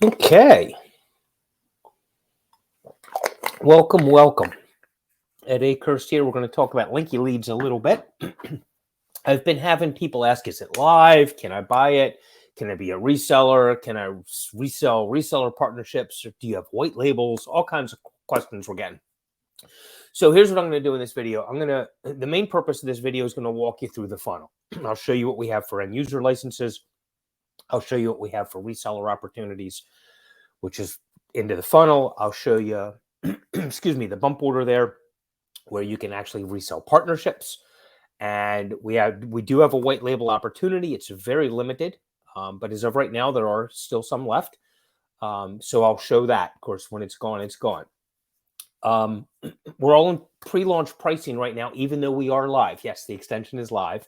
Okay. Welcome. At Akehurst here, we're going to talk about LinkyLeads a little bit. I've been having people ask, is it live? Can I buy it? Can I be a reseller? Can I resell reseller partnerships? Or do you have white labels? All kinds of questions we're getting. So here's what I'm going to do in this video. The main purpose of this video is going to walk you through the funnel. I'll show you what we have for end user licenses. I'll show you what we have for reseller opportunities, which is into the funnel. I'll show you, excuse me, the bump order there, where you can actually resell partnerships. And we do have a white label opportunity. It's very limited, but as of right now, there are still some left. So I'll show that. Of course, when it's gone, it's gone. We're all in pre-launch pricing right now, even though we are live. Yes, the extension is live.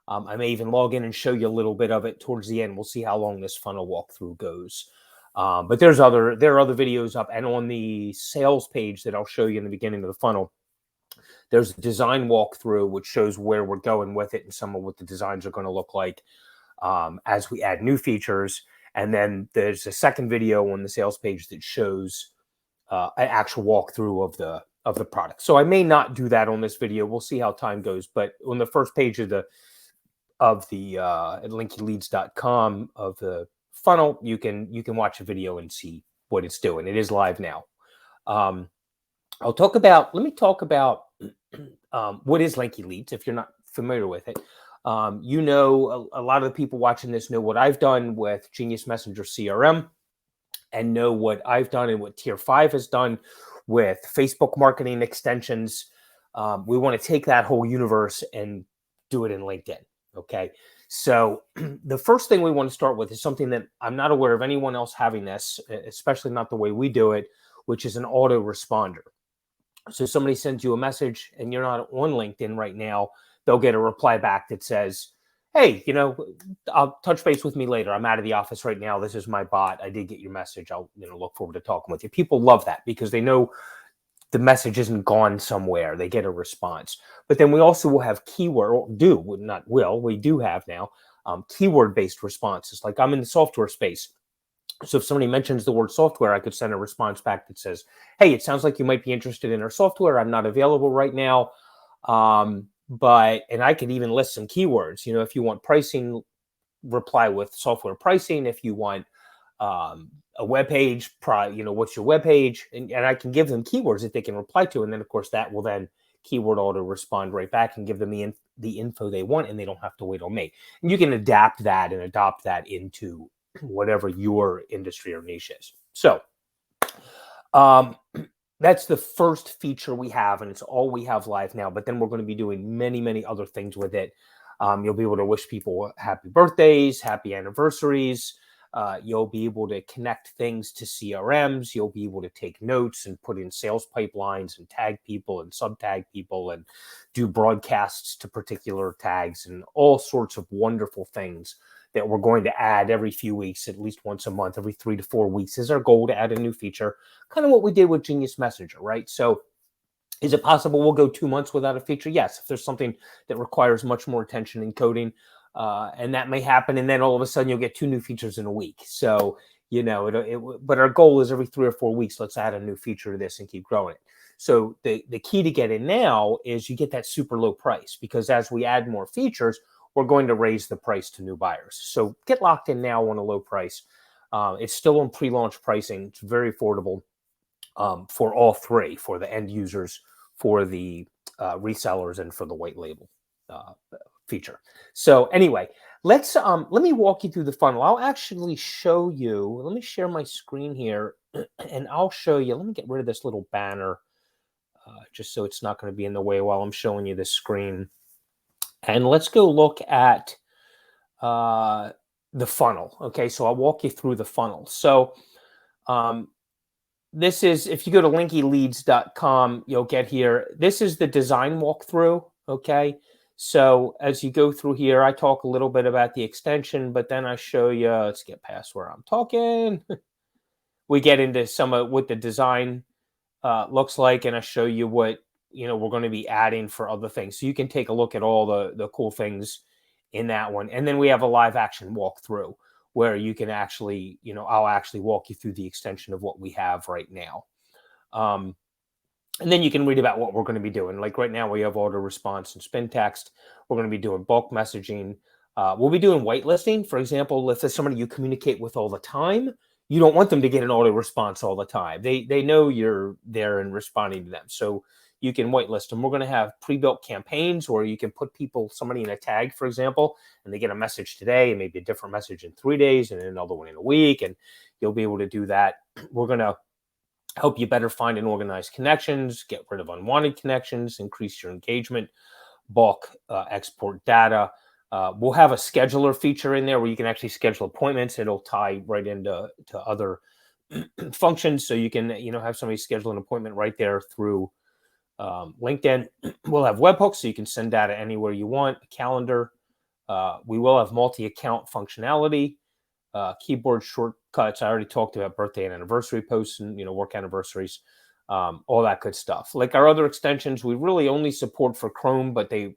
I may even log in and show you a little bit of it towards the end. We'll see how long this funnel walkthrough goes. But there are other videos up, and on the sales page that I'll show you in the beginning of the funnel, there's a design walkthrough which shows where we're going with it and some of what the designs are going to look like as we add new features. And then there's a second video on the sales page that shows an actual walkthrough of the product. So I may not do that on this video. We'll see how time goes. But on the first page of the at LinkyLeads.com of the funnel, you can watch a video and see what it's doing. It is live now. Let me talk about what is LinkyLeads if you're not familiar with it. A lot of the people watching this know what I've done with Genius Messenger CRM and know what I've done and what Tier 5 has done with Facebook marketing extensions. We want to take that whole universe and do it in LinkedIn. Okay. So the first thing we want to start with is something that I'm not aware of anyone else having this, especially not the way we do it, which is an autoresponder. So somebody sends you a message and you're not on LinkedIn right now, they'll get a reply back that says, hey, I'll touch base with me later. I'm out of the office right now. This is my bot. I did get your message. I'll look forward to talking with you. People love that because they know the message isn't gone somewhere. They get a response. But then we also will have we do have now keyword-based responses. Like I'm in the software space. So if somebody mentions the word software, I could send a response back that says, hey, it sounds like you might be interested in our software. I'm not available right now. And I could even list some keywords. If you want pricing, reply with software pricing. If you want a web page, what's your web page? And I can give them keywords that they can reply to. And then, of course, that will then keyword auto respond right back and give them the info they want, and they don't have to wait on me. And you can adapt that and adopt that into whatever your industry or niche is. So that's the first feature we have, and it's all we have live now. But then we're going to be doing many, many other things with it. You'll be able to wish people happy birthdays, happy anniversaries. You'll be able to connect things to CRMs. You'll be able to take notes and put in sales pipelines and tag people and sub-tag people and do broadcasts to particular tags and all sorts of wonderful things that we're going to add every few weeks, at least once a month, every 3 to 4 weeks is our goal to add a new feature, kind of what we did with Genius Messenger, right? So is it possible we'll go 2 months without a feature? Yes, if there's something that requires much more attention and coding, and that may happen, and then all of a sudden you'll get 2 new features in a week. So, but our goal is every 3 or 4 weeks, let's add a new feature to this and keep growing it. So the key to get in now is you get that super low price, because as we add more features, we're going to raise the price to new buyers. So get locked in now on a low price. It's still on pre-launch pricing. It's very affordable for all three, for the end users, for the resellers, and for the white label feature. So anyway, let me walk you through the funnel. I'll actually show you. Let me share my screen here, and I'll show you. Let me get rid of this little banner just so it's not going to be in the way while I'm showing you this screen. And let's go look at the funnel. Okay, so I'll walk you through the funnel. So this is, if you go to LinkyLeads.com, you'll get here. This is the design walkthrough. Okay, so as you go through here, I talk a little bit about the extension, but then I show you, let's get past where I'm talking. We get into some of what the design looks like, and I show you what we're going to be adding for other things. So you can take a look at all the cool things in that one. And then we have a live action walkthrough where you can actually, I'll actually walk you through the extension of what we have right now. And then you can read about what we're going to be doing. Like right now, we have auto response and spin text. We're going to be doing bulk messaging. We'll be doing whitelisting. For example, if there's somebody you communicate with all the time, you don't want them to get an auto response all the time. They know you're there and responding to them. So you can whitelist them. We're going to have pre-built campaigns where you can put somebody in a tag, for example, and they get a message today and maybe a different message in 3 days and another one in a week. And you'll be able to do that. We're going to help you better find and organize connections, get rid of unwanted connections, increase your engagement, bulk export data. We'll have a scheduler feature in there where you can actually schedule appointments. It'll tie right into other functions. So you can, have somebody schedule an appointment right there through LinkedIn. We'll have webhooks so you can send data anywhere you want, a calendar. We will have multi-account functionality. Keyboard shortcuts. I already talked about birthday and anniversary posts and work anniversaries, all that good stuff. Like our other extensions, we really only support for Chrome, but they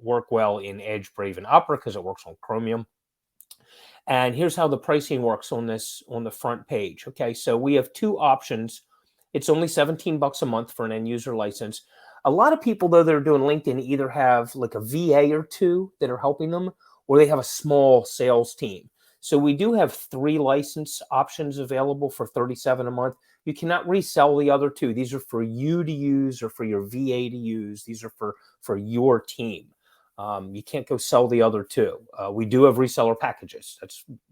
work well in Edge, Brave, and Opera because it works on Chromium. And here's how the pricing works on the front page. Okay, so we have two options. It's only $17 a month for an end user license. A lot of people, though, that are doing LinkedIn either have like a VA or two that are helping them, or they have a small sales team. So we do have 3 license options available for $37 a month. You cannot resell the other 2. These are for you to use or for your VA to use. These are for your team. You can't go sell the other 2. We do have reseller packages.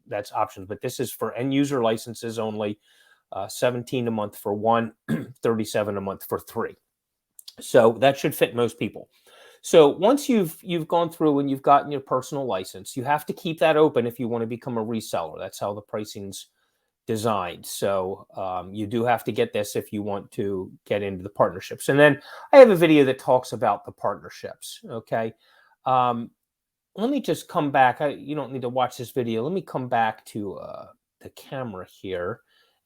That's options, but this is for end user licenses only. $17 a month for 1, $37 a month for 3. So that should fit most people. So once you've gone through and you've gotten your personal license, you have to keep that open if you want to become a reseller. That's how the pricing's designed. So you do have to get this if you want to get into the partnerships. And then I have a video that talks about the partnerships. Okay. Let me just come back. You don't need to watch this video. Let me come back to the camera here.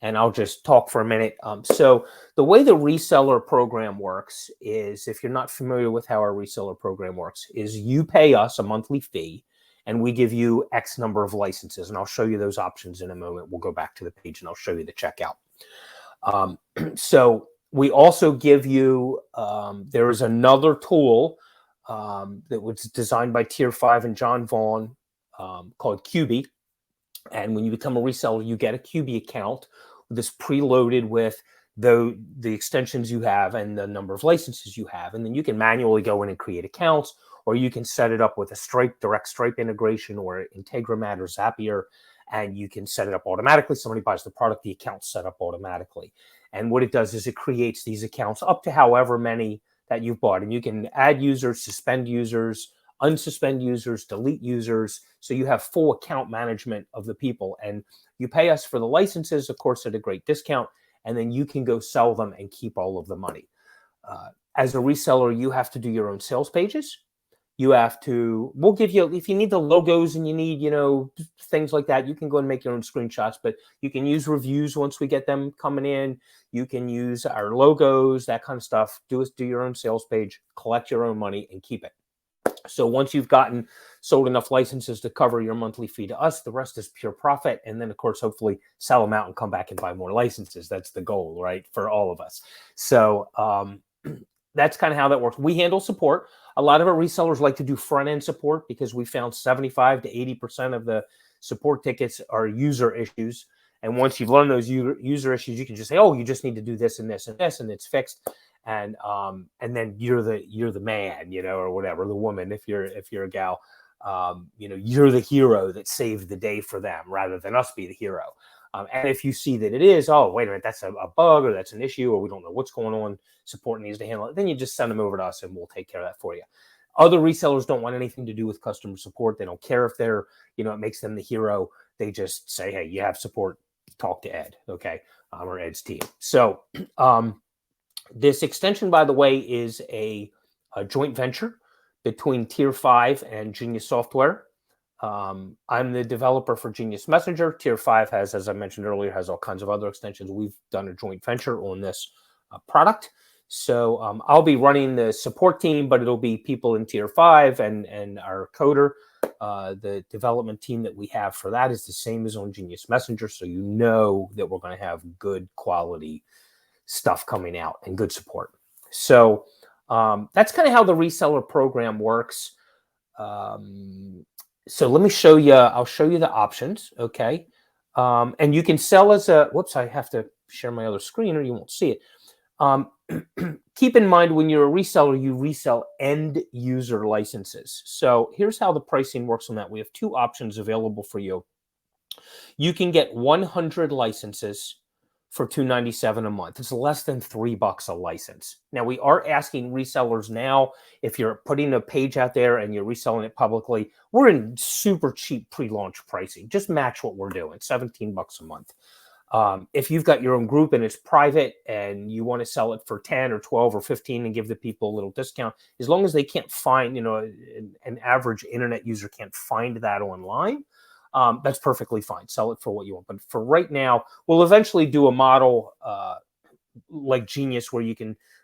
And I'll just talk for a minute. So the way the reseller program works is, if you're not familiar with how our reseller program works, is you pay us a monthly fee and we give you X number of licenses. And I'll show you those options in a moment. We'll go back to the page and I'll show you the checkout. So we also give you, there is another tool that was designed by Tier 5 and John Vaughn called QB. And when you become a reseller, you get a QB account that's preloaded with the extensions you have and the number of licenses you have. And then you can manually go in and create accounts, or you can set it up with a direct Stripe integration or Integromat or Zapier, and you can set it up automatically. Somebody buys the product, the account's set up automatically. And what it does is it creates these accounts up to however many that you've bought. And you can add users, suspend users, unsuspend users, delete users. So you have full account management of the people, and you pay us for the licenses, of course, at a great discount, and then you can go sell them and keep all of the money. As a reseller, you have to do your own sales pages. We'll give you, if you need the logos and you need, things like that, you can go and make your own screenshots, but you can use reviews once we get them coming in. You can use our logos, that kind of stuff. Do your own sales page, collect your own money, and keep it. So once you've sold enough licenses to cover your monthly fee to us, the rest is pure profit. And then, of course, hopefully sell them out and come back and buy more licenses. That's the goal, right, for all of us. So that's kind of how that works. We handle support. A lot of our resellers like to do front-end support because we found 75 to 80% of the support tickets are user issues. And once you've learned those user issues, you can just say, oh, you just need to do this and this and this, and it's fixed. And then you're the man, or whatever, the woman, if you're a gal, you're the hero that saved the day for them rather than us be the hero. And if you see that it is, oh, wait a minute, that's a bug or that's an issue or we don't know what's going on, support needs to handle it, then you just send them over to us and we'll take care of that for you. Other resellers don't want anything to do with customer support. They don't care if they're, it makes them the hero. They just say, hey, you have support, talk to Ed, okay, or Ed's team. So this extension, by the way, is a joint venture between Tier 5 and Genius Software. I'm the developer for Genius Messenger. Tier 5 has, as I mentioned earlier, has all kinds of other extensions. We've done a joint venture on this product. So I'll be running the support team, but it'll be people in Tier 5 and our coder. The development team that we have for that is the same as on Genius Messenger, so you know that we're going to have good quality stuff coming out and good support. So that's kind of how the reseller program works. So let me show you. I'll show you the options, okay? And you can sell as a. Whoops, I have to share my other screen, or you won't see it. Keep in mind, when you're a reseller, you resell end user licenses. So here's how the pricing works on that. We have two options available for you. You can get 100 licenses for $297 a month. It's less than $3 a license. Now, we are asking resellers now, if you're putting a page out there and you're reselling it publicly, we're in super cheap pre-launch pricing. Just match what we're doing, $17 a month. If you've got your own group and it's private and you want to sell it for 10 or 12 or 15 and give the people a little discount, as long as they can't find, an average internet user can't find that online, that's perfectly fine. Sell it for what you want. But for right now, we'll eventually do a model like Genius where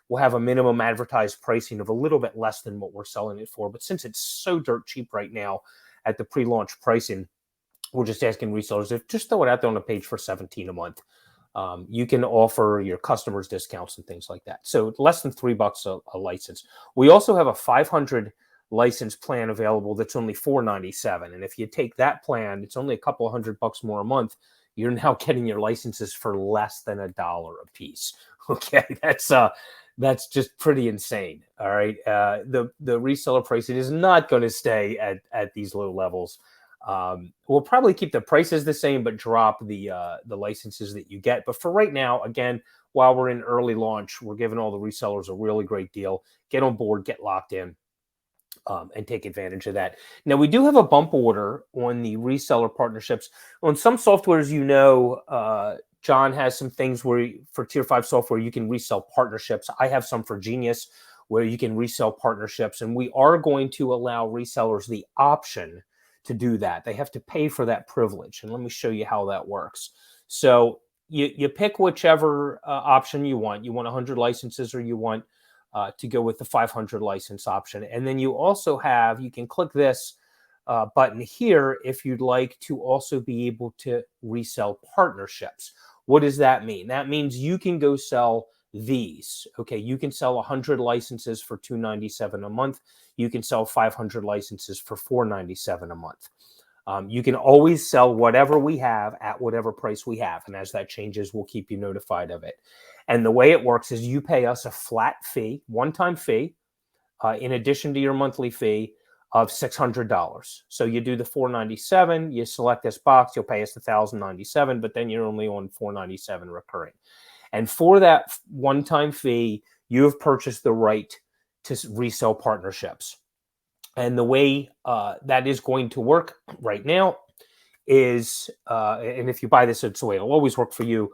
we'll have a minimum advertised pricing of a little bit less than what we're selling it for. But since it's so dirt cheap right now at the pre-launch pricing, we're just asking resellers if just throw it out there on a page for $17 a month. You can offer your customers discounts and things like that. So less than $3 a license. We also have a 500 license plan available that's only $497. And if you take that plan, it's only a couple of $100 more a month. You're now getting your licenses for less than $1 a piece. Okay, that's just pretty insane. All right, the reseller pricing is not going to stay at these low levels. We'll probably keep the prices the same, but drop the licenses that you get. But for right now, again, while we're in early launch, we're giving all the resellers a really great deal. Get on board, get locked in, and take advantage of that. Now, we do have a bump order on the reseller partnerships. On some softwares, John has some things where for Tier 5 software, you can resell partnerships. I have some for Genius where you can resell partnerships, and we are going to allow resellers the option to do that. They have to pay for that privilege. And let me show you how that works. So you pick whichever option you want. You want 100 licenses or you want to go with the 500 license option. And then you can click this button here if you'd like to also be able to resell partnerships. What does that mean? That means you can go sell these. Okay, you can sell 100 licenses for $297 a month. You can sell 500 licenses for $497 a month. You can always sell whatever we have at whatever price we have. And as that changes, we'll keep you notified of it. And the way it works is you pay us a flat fee, one-time fee, in addition to your monthly fee of $600. So you do the $497, you select this box, you'll pay us $1,097, but then you're only on $497 recurring. And for that one-time fee, you have purchased the right to resell partnerships. And the way that is going to work right now is, and if you buy this, it's the way it'll always work for you.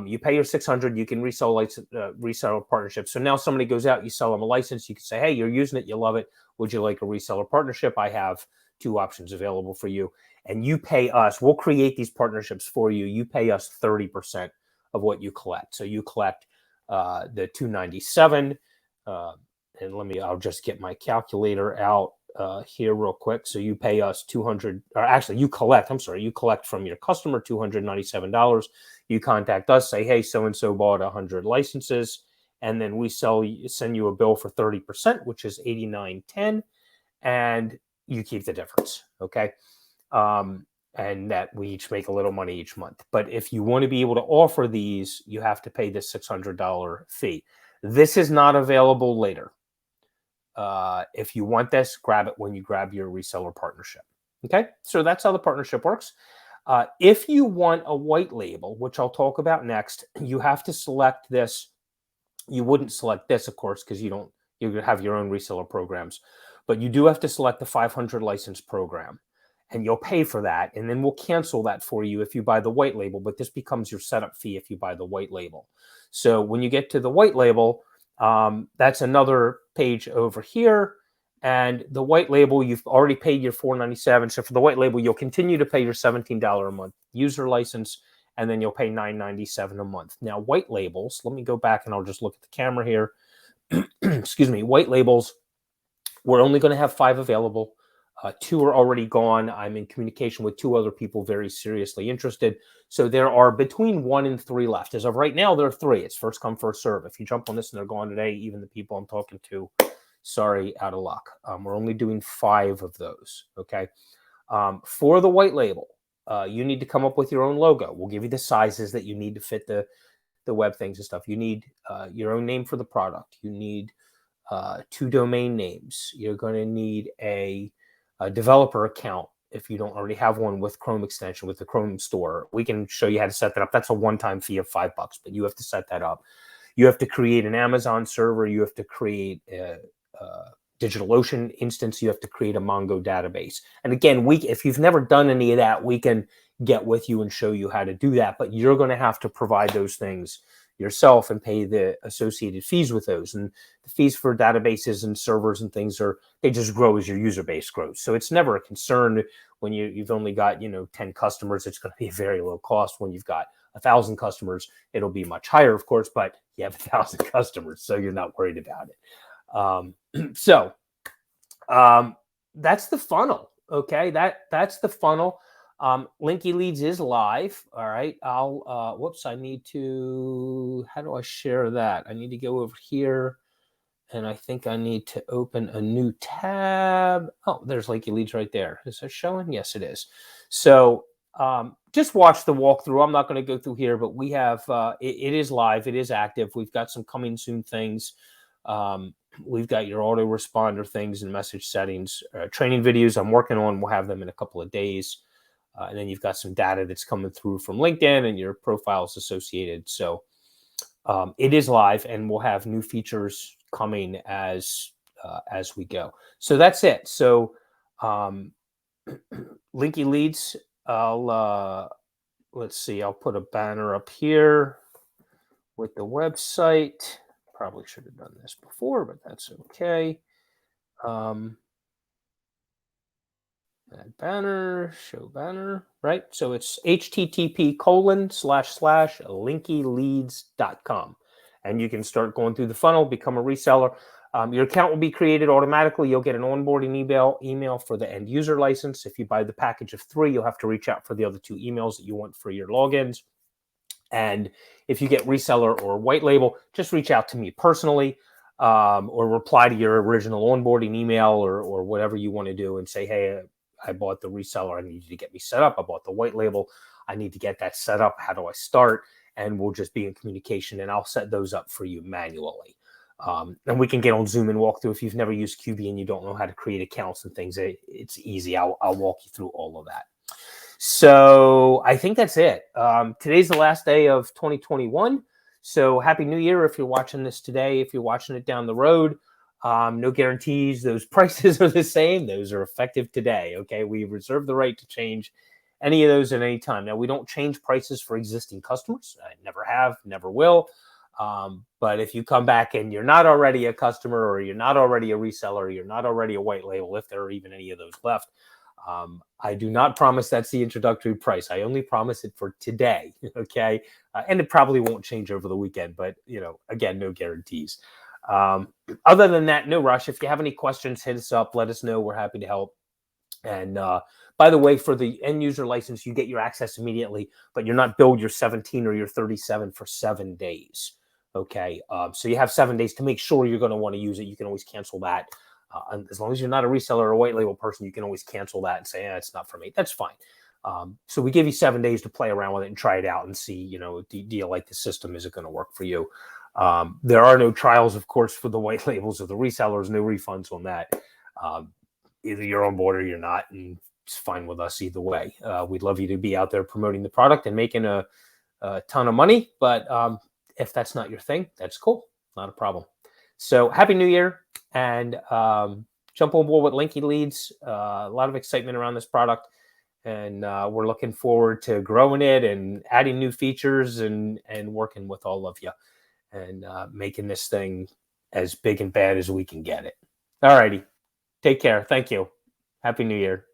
You pay your $600, you can resell reseller partnerships. So now somebody goes out, you sell them a license, you can say, hey, you're using it, you love it. Would you like a reseller partnership? I have two options available for you. And you pay us, we'll create these partnerships for you. You pay us 30% of what you collect. So you collect the $297. And I'll just get my calculator out here real quick. So you pay us $200, or actually you collect from your customer $297. You contact us, say, hey, so-and-so bought 100 licenses. And then we send you a bill for 30%, which is $89.10. And you keep the difference. Okay. And that we each make a little money each month. But if you want to be able to offer these, you have to pay this $600 fee. This is not available later. If you want this, grab it when you grab your reseller partnership. Okay, so that's how the partnership works. If you want a white label, which I'll talk about next, you have to select this. You wouldn't select this, of course, because you have your own reseller programs, but you do have to select the 500 license program. And you'll pay for that, and then we'll cancel that for you if you buy the white label, but this becomes your setup fee if you buy the white label. So when you get to the white label, that's another page over here, and the white label, you've already paid your $497. So for the white label, you'll continue to pay your $17 a month user license, and then you'll pay $997 a month. Now, white labels, let me go back and I'll just look at the camera here. Excuse me, white labels, we're only going to have 5 available. 2 are already gone. I'm in communication with 2 other people very seriously interested. So there are between 1 and 3 left. As of right now, there are 3. It's first come, first serve. If you jump on this and they're gone today, even the people I'm talking to, sorry, out of luck. We're only doing 5 of those. Okay. For the white label, you need to come up with your own logo. We'll give you the sizes that you need to fit the web things and stuff. You need your own name for the product. You need 2 domain names. You're going to need a developer account if you don't already have one with Chrome extension, with the Chrome store. We can show you how to set that up. That's a one-time fee of $5, but you have to set that up. You have to create an Amazon server. You have to create a DigitalOcean instance. You have to create a Mongo database. And again, if you've never done any of that, we can get with you and show you how to do that. But you're going to have to provide those things yourself and pay the associated fees with those. And the fees for databases and servers and things they just grow as your user base grows. So it's never a concern when you've only got 10 customers. It's going to be a very low cost. When you've got 1,000 customers, it'll be much higher, of course, but you have 1,000 customers, so you're not worried about it. So that's the funnel. Okay, that's the funnel. LinkyLeads is live. All right. I need to, how do I share that? I need to go over here and I think I need to open a new tab. Oh, there's LinkyLeads right there. Is that showing? Yes, it is. So just watch the walkthrough. I'm not going to go through here, but we have, it is live. It is active. We've got some coming soon things. We've got your autoresponder things and message settings, training videos I'm working on. We'll have them in a couple of days. And then you've got some data that's coming through from LinkedIn and your profiles associated. So it is live, and we'll have new features coming as we go. So that's it. So LinkyLeads, let's see, I'll put a banner up here with the website. Probably should have done this before, but that's okay. Add banner, show banner, right? So it's http://linkyleads.com. And you can start going through the funnel, become a reseller. Your account will be created automatically. You'll get an onboarding email for the end user license. If you buy the package of 3, you'll have to reach out for the other 2 emails that you want for your logins. And if you get reseller or white label, just reach out to me personally, or reply to your original onboarding email or whatever you want to do and say, hey, I bought the reseller. I need you to get me set up. I bought the white label. I need to get that set up. How do I start? And we'll just be in communication, and I'll set those up for you manually. And we can get on Zoom and walk through. If you've never used QB and you don't know how to create accounts and things, it's easy. I'll walk you through all of that. So I think that's it. Today's the last day of 2021. So Happy New Year if you're watching this today. If you're watching it down the road, no guarantees. Those prices are the same. Those are effective today. Okay, we reserve the right to change any of those at any time. Now, we don't change prices for existing customers. I never have, never will. But if you come back and you're not already a customer, or you're not already a reseller, or you're not already a white label, if there are even any of those left, I do not promise that's the introductory price. I only promise it for today. Okay, and it probably won't change over the weekend. But again, no guarantees. Other than that, no rush. If you have any questions, hit us up. Let us know. We're happy to help. And by the way, for the end user license, you get your access immediately, but you're not billed your 17 or your 37 for 7 days. Okay, so you have 7 days to make sure you're going to want to use it. You can always cancel that. As long as you're not a reseller or a white label person, you can always cancel that and say, it's not for me. That's fine. So we give you 7 days to play around with it and try it out and see, do you like the system? Is it going to work for you? There are no trials, of course, for the white labels or the resellers, no refunds on that. Either you're on board or you're not, and it's fine with us either way. We'd love you to be out there promoting the product and making a ton of money. But if that's not your thing, that's cool. Not a problem. So Happy New Year, and jump on board with LinkyLeads. A lot of excitement around this product, and we're looking forward to growing it and adding new features and working with all of you and making this thing as big and bad as we can get it. All righty. Take care. Thank you. Happy New Year.